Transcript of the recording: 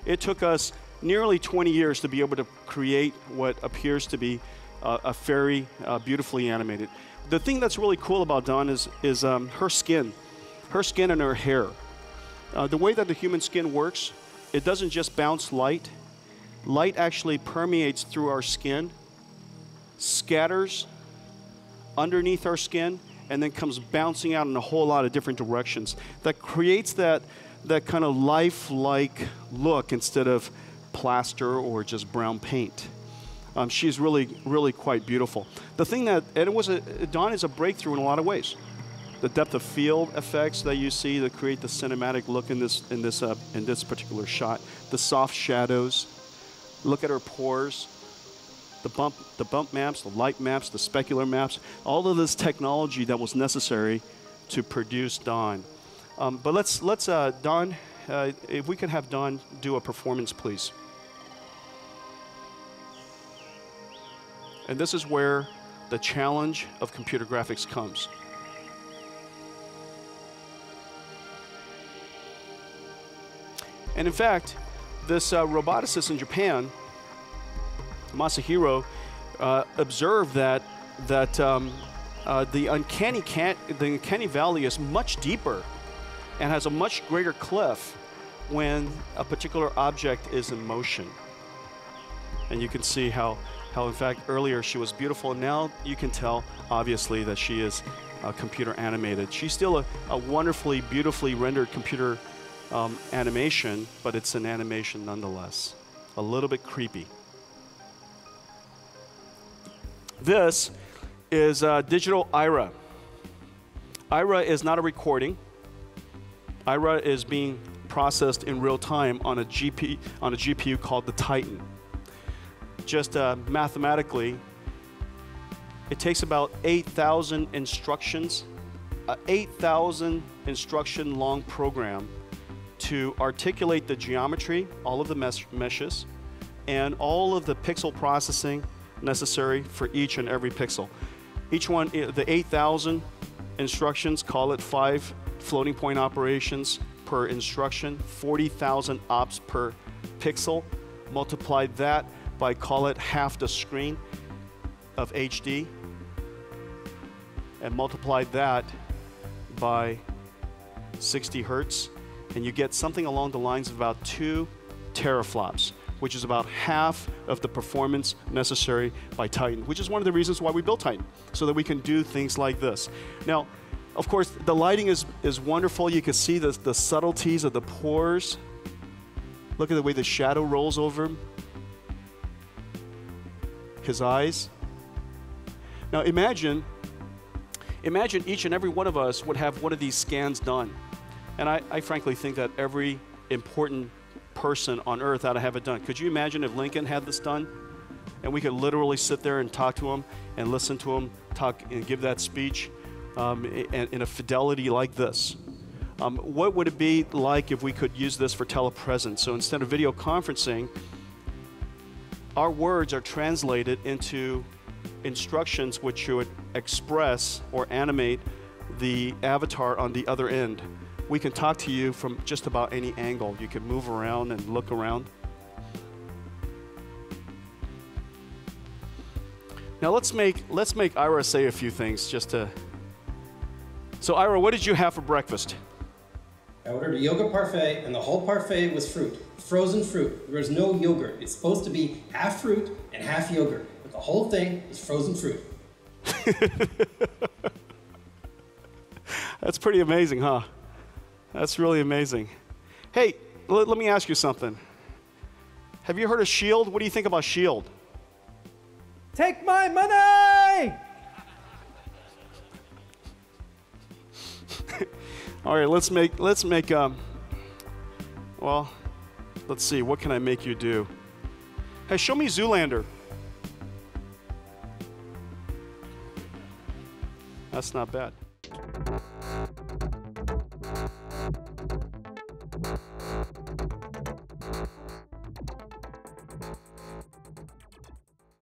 It took us nearly 20 years to be able to create what appears to be a fairy, beautifully animated. The thing that's really cool about Dawn is her skin and her hair. The way that the human skin works, it doesn't just bounce light. Light actually permeates through our skin, scatters underneath our skin, and then comes bouncing out in a whole lot of different directions. That creates that kind of lifelike look instead of plaster or just brown paint. She's really quite beautiful. The thing that, Dawn is a breakthrough in a lot of ways. The depth of field effects that you see that create the cinematic look in this particular shot. The soft shadows. Look at her pores. The bump maps, the light maps, the specular maps. All of this technology that was necessary to produce Dawn. But let's Dawn, if we could have Dawn do a performance, please. And this is where the challenge of computer graphics comes. And in fact, this roboticist in Japan, Masahiro, observed that the uncanny valley is much deeper and has a much greater cliff when a particular object is in motion. And you can see how in fact earlier she was beautiful, and now you can tell obviously that she is computer animated. She's still a wonderfully, beautifully rendered computer animation, but it's an animation nonetheless. A little bit creepy. This is digital IRA. IRA is not a recording. IRA is being processed in real time on a GPU called the Titan. Just mathematically, it takes about 8,000 instructions, 8,000 instruction long program to articulate the geometry, all of the meshes, and all of the pixel processing necessary for each and every pixel. Each one, the 8,000 instructions, call it 5 floating point operations per instruction, 40,000 ops per pixel. Multiply that by, call it half the screen of HD, and multiply that by 60 hertz, and you get something along the lines of about 2 teraflops, which is about half of the performance necessary by Titan, which is one of the reasons why we built Titan, so that we can do things like this. Now, of course, the lighting is wonderful. You can see the subtleties of the pores. Look at the way the shadow rolls over him. His eyes. Now imagine each and every one of us would have one of these scans done. And I frankly think that every important person on earth ought to have it done. Could you imagine if Lincoln had this done? And we could literally sit there and talk to him and listen to him talk and give that speech in a fidelity like this. What would it be like if we could use this for telepresence? So instead of video conferencing, our words are translated into instructions which would express or animate the avatar on the other end. We can talk to you from just about any angle. You can move around and look around. Now let's make Ira say a few things just to. So Ira, what did you have for breakfast? I ordered a yogurt parfait, and the whole parfait was fruit, frozen fruit. There was no yogurt. It's supposed to be half fruit and half yogurt, but the whole thing is frozen fruit. That's pretty amazing, huh? That's really amazing. Hey, let me ask you something. Have you heard of SHIELD? What do you think about SHIELD? Take my money! All right, let's see, what can I make you do? Hey, show me Zoolander. That's not bad.